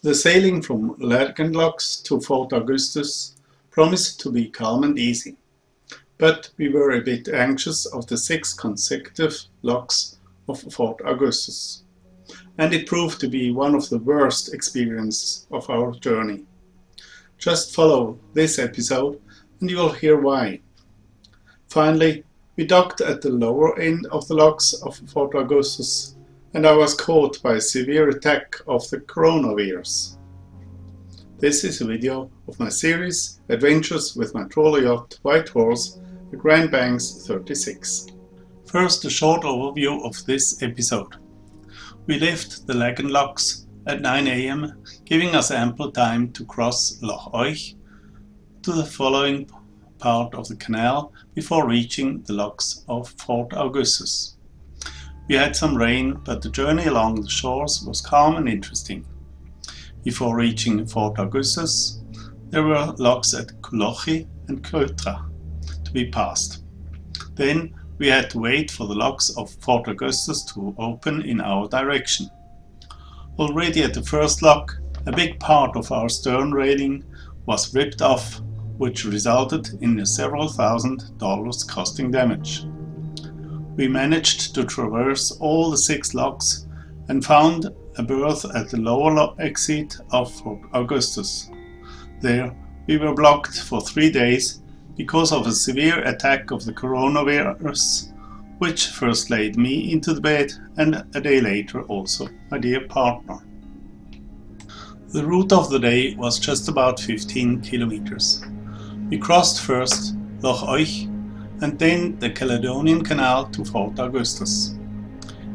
The sailing from Laggan Locks to Fort Augustus promised to be calm and easy, but we were a bit anxious of the 6 consecutive locks of Fort Augustus, and it proved to be one of the worst experiences of our journey. Just follow this episode and you will hear why. Finally, we docked at the lower end of the locks of Fort Augustus, and I was caught by a severe attack of the coronavirus. This is a video of my series Adventures with my Trawler Yacht Whitehorse, the Grand Banks 36. First, a short overview of this episode. We left the Laggan Locks at 9 AM, giving us ample time to cross Loch Oich to the following part of the canal before reaching the locks of Fort Augustus. We had some rain, but the journey along the shores was calm and interesting. Before reaching Fort Augustus, there were locks at Buckley and Cotra to be passed. Then we had to wait for the locks of Fort Augustus to open in our direction. Already at the first lock, a big part of our stern railing was ripped off, which resulted in several $1,000s costing damage. We managed to traverse all the 6 locks and found a berth at the lower exit of Fort Augustus. There we were blocked for 3 days because of a severe attack of the coronavirus, which first laid me into the bed and a day later also my dear partner. The route of the day was just about 15 kilometers. We crossed first Loch Oich and then the Caledonian Canal to Fort Augustus.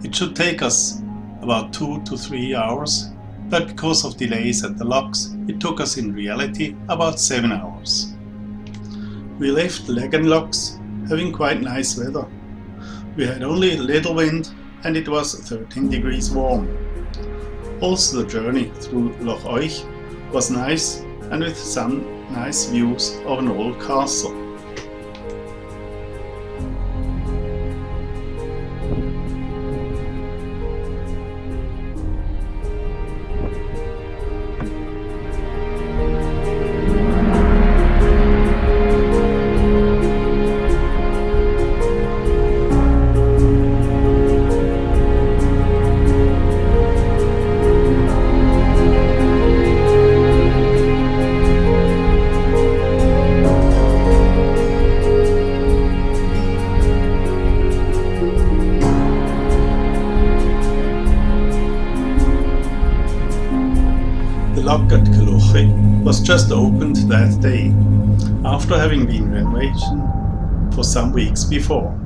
It should take us about 2 to 3 hours, but because of delays at the locks, it took us in reality about 7 hours. We left Laggan Locks having quite nice weather. We had only a little wind and it was 13 degrees warm. Also the journey through Loch Oich was nice and with some nice views of an old castle. The lock at Buckley was just opened that day, after having been renovated for some weeks before.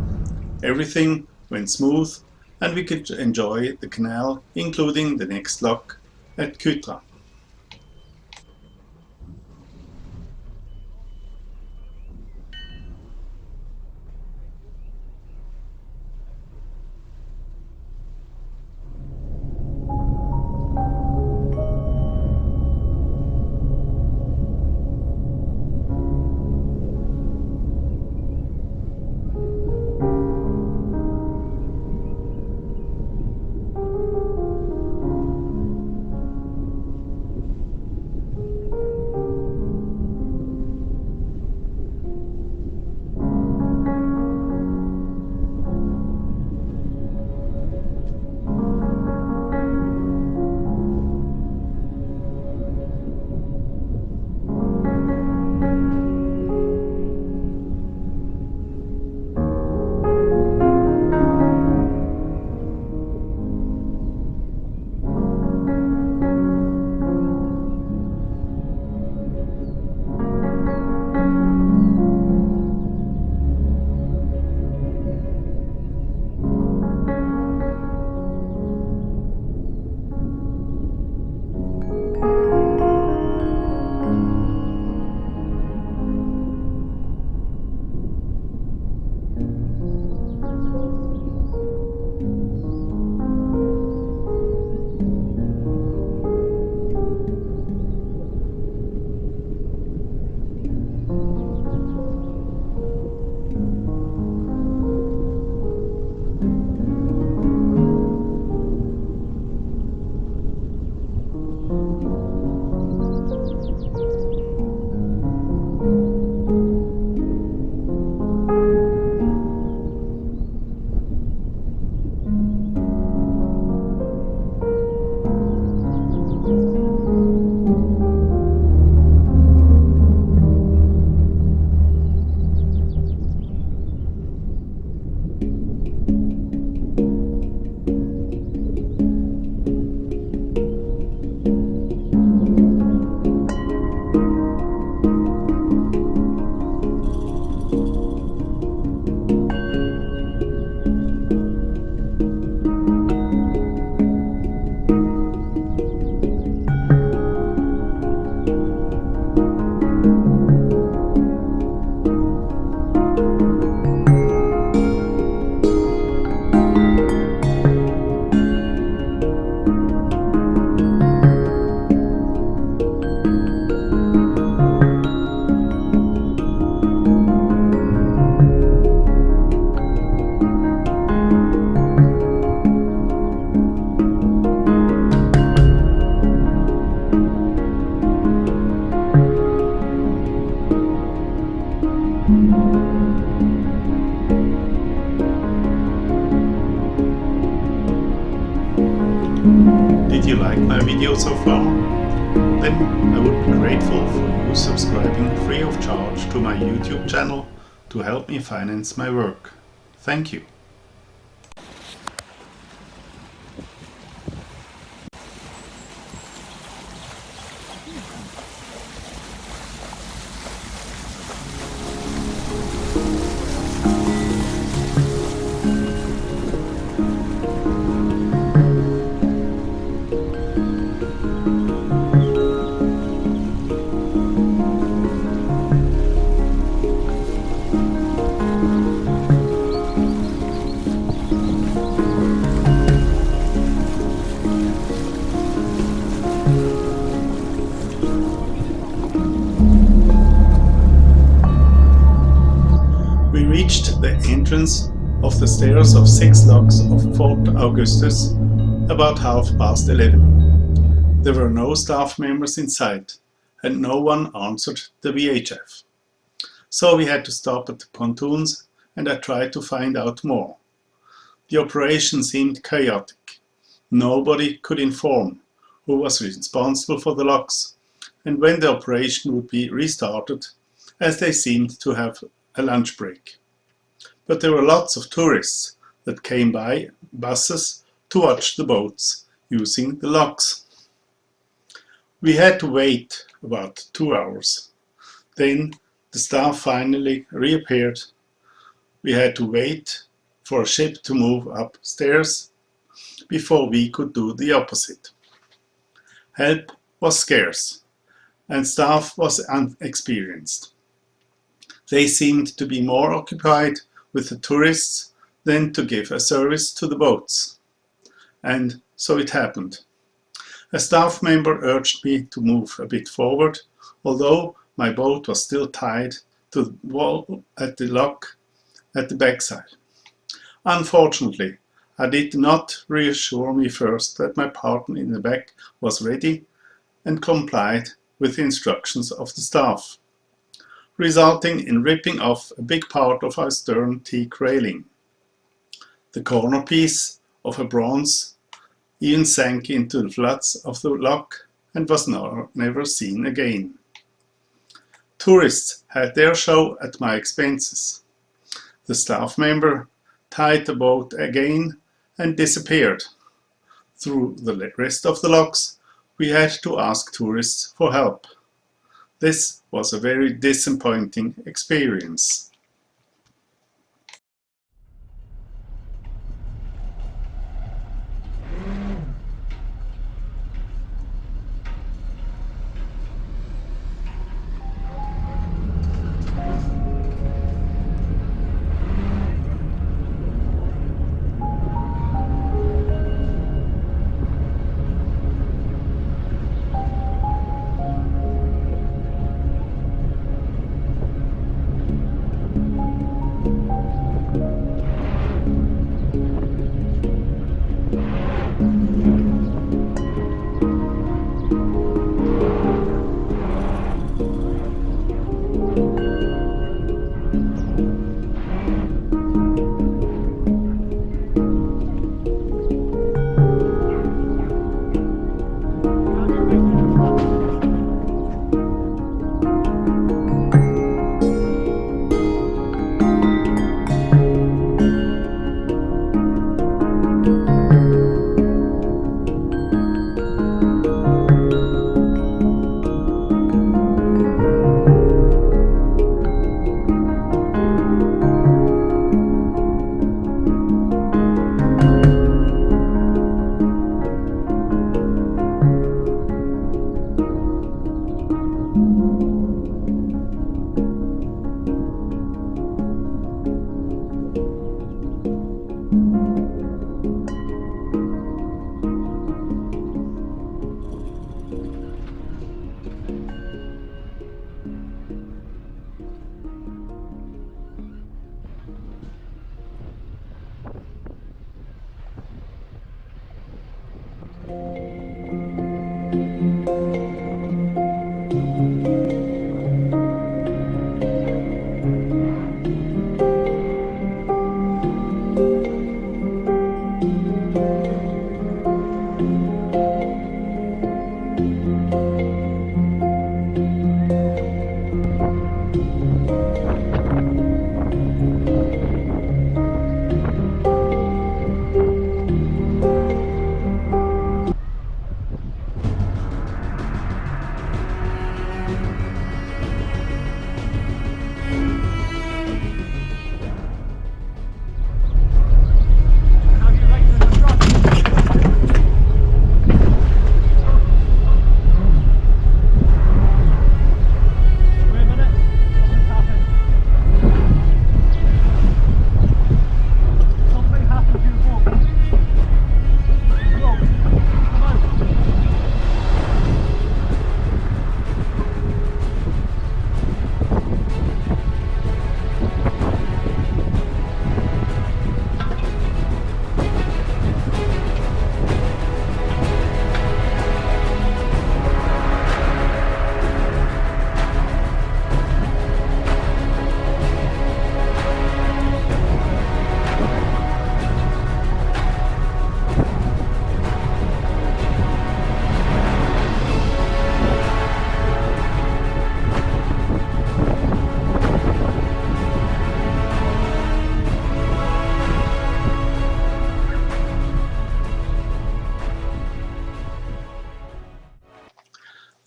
Everything went smooth and we could enjoy the canal, including the next lock at Cotra. Did you like my video so far? Then I would be grateful for you subscribing free of charge to my YouTube channel to help me finance my work. Thank you. We reached the entrance of the stairs of 6 locks of Fort Augustus about 11:30. There were no staff members in sight and no one answered the VHF. So we had to stop at the pontoons and I tried to find out more. The operation seemed chaotic. Nobody could inform who was responsible for the locks and when the operation would be restarted, as they seemed to have a lunch break. But there were lots of tourists that came by buses to watch the boats using the locks. We had to wait about 2 hours. Then the staff finally reappeared. We had to wait for a ship to move upstairs before we could do the opposite. Help was scarce and staff was inexperienced. They seemed to be more occupied with the tourists than to give a service to the boats. And so it happened. A staff member urged me to move a bit forward, although my boat was still tied to the wall at the lock at the backside. Unfortunately, I did not reassure me first that my partner in the back was ready and complied with the instructions of the staff, resulting in ripping off a big part of our stern teak railing. The corner piece of a bronze even sank into the floods of the lock and was never seen again. Tourists had their show at my expenses. The staff member tied the boat again and disappeared. Through the rest of the locks, we had to ask tourists for help. This was a very disappointing experience.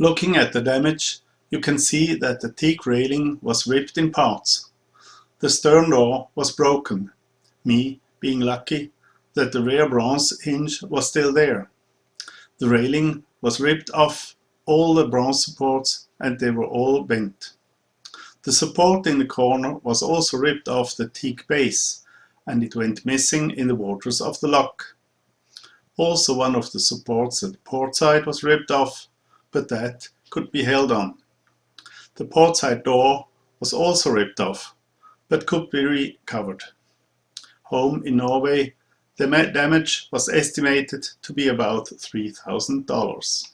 Looking at the damage, you can see that the teak railing was ripped in parts. The stern door was broken, me being lucky that the rear bronze hinge was still there. The railing was ripped off all the bronze supports and they were all bent. The support in the corner was also ripped off the teak base and it went missing in the waters of the lock. Also one of the supports at the port side was ripped off, but that could be held on. The port side door was also ripped off, but could be recovered. Home in Norway, the damage was estimated to be about $3,000.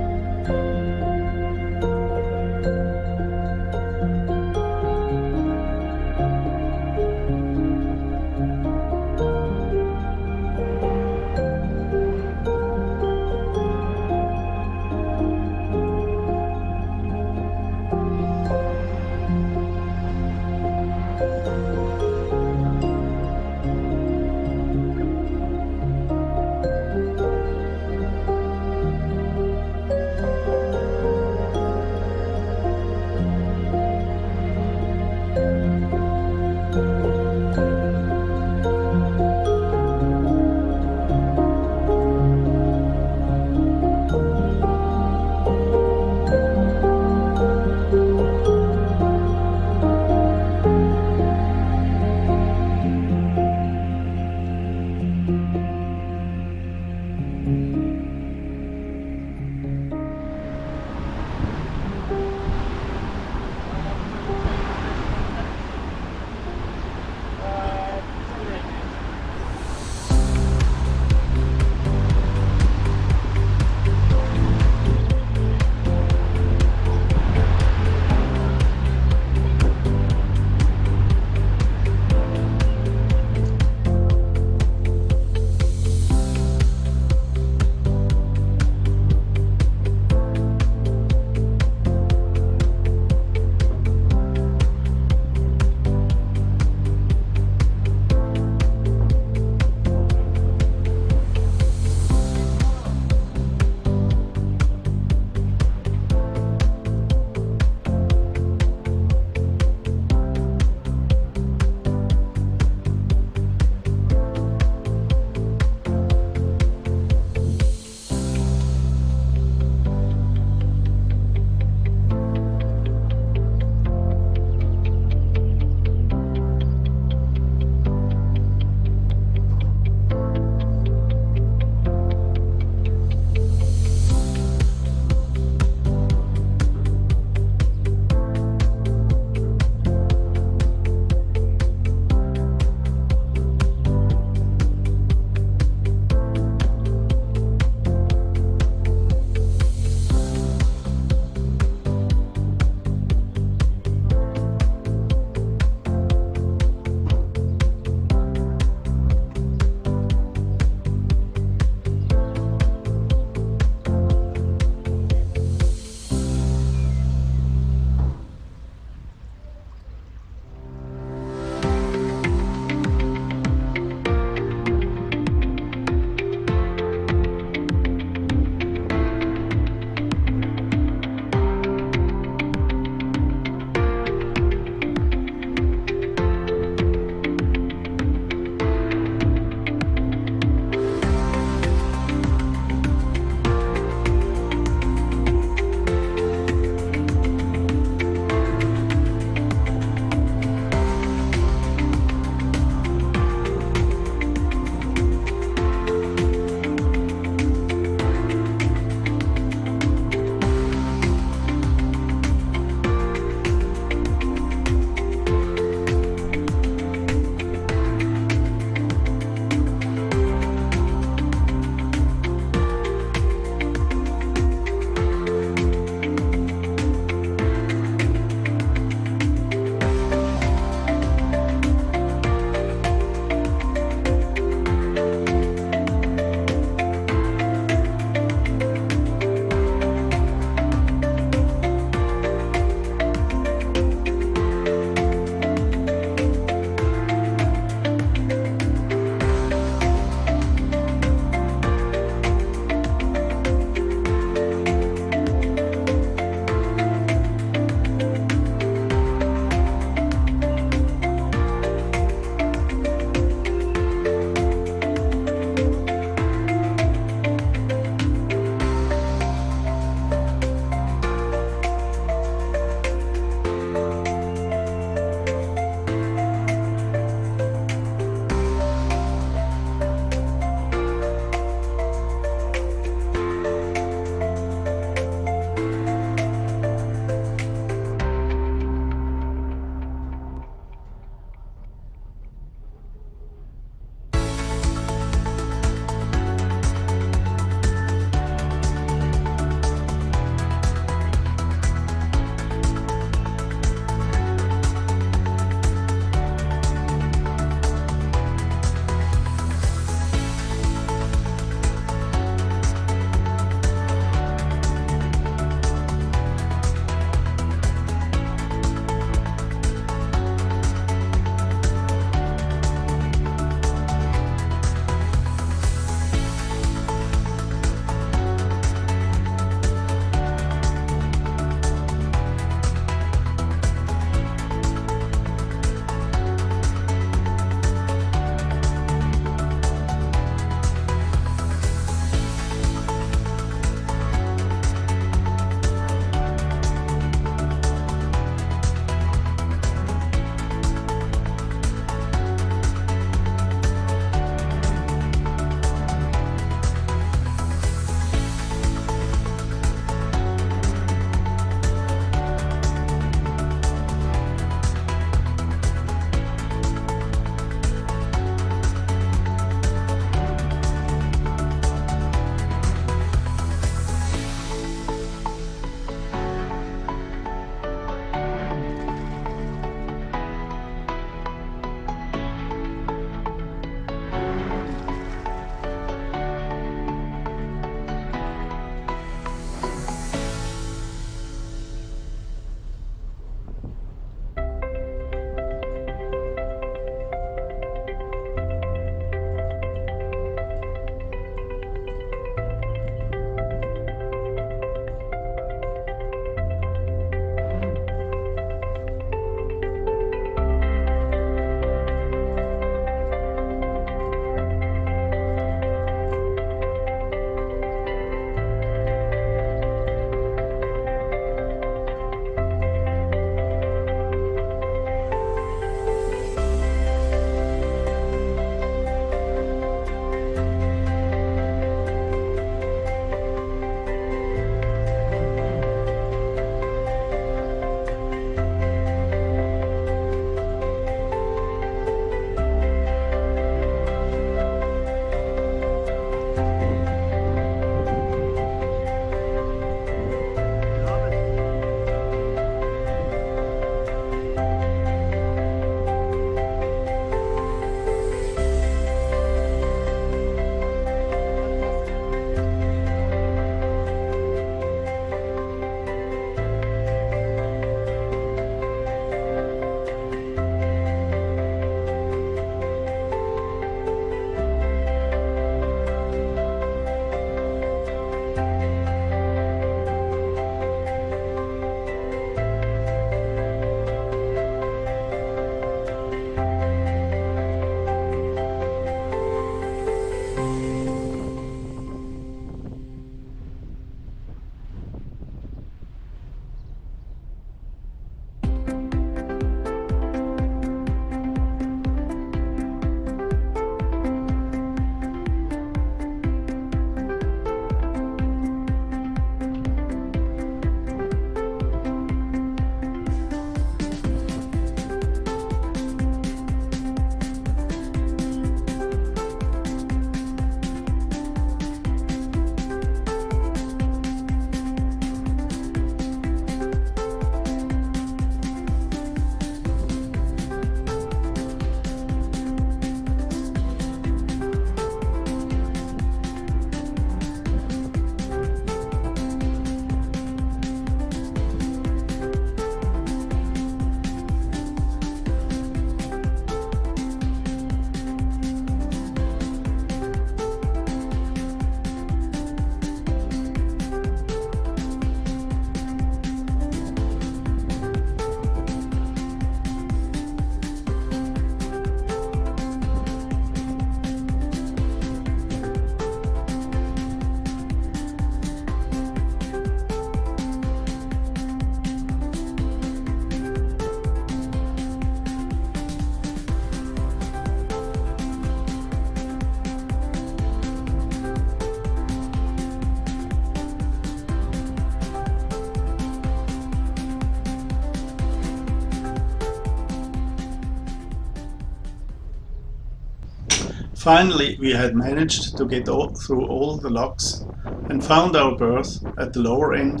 Finally, we had managed to get through all the locks and found our berth at the lower end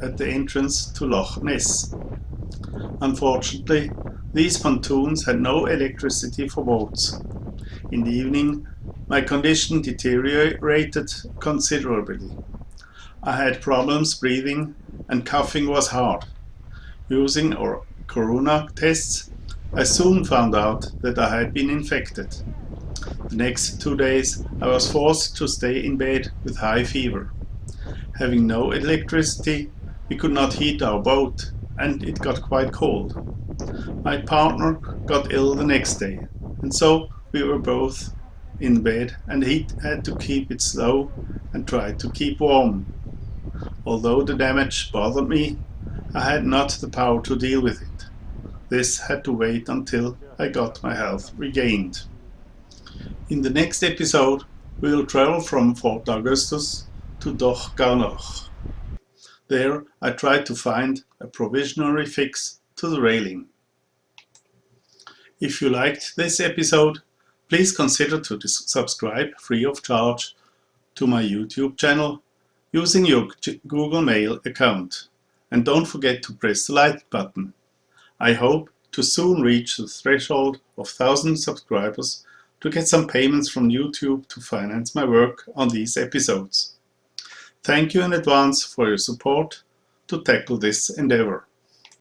at the entrance to Loch Ness. Unfortunately, these pontoons had no electricity for boats. In the evening, my condition deteriorated considerably. I had problems breathing and coughing was hard. Using our corona tests, I soon found out that I had been infected. The next 2 days I was forced to stay in bed with high fever. Having no electricity, we could not heat our boat and it got quite cold. My partner got ill the next day, and so we were both in bed and he had to keep it slow and try to keep warm. Although the damage bothered me, I had not the power to deal with it. This had to wait until I got my health regained. In the next episode, we will travel from Fort Augustus to Laggan. There, I tried to find a provisionary fix to the railing. If you liked this episode, please consider to subscribe free of charge to my YouTube channel using your Google Mail account. And don't forget to press the like button. I hope to soon reach the threshold of 1,000 subscribers to get some payments from YouTube to finance my work on these episodes. Thank you in advance for your support to tackle this endeavor.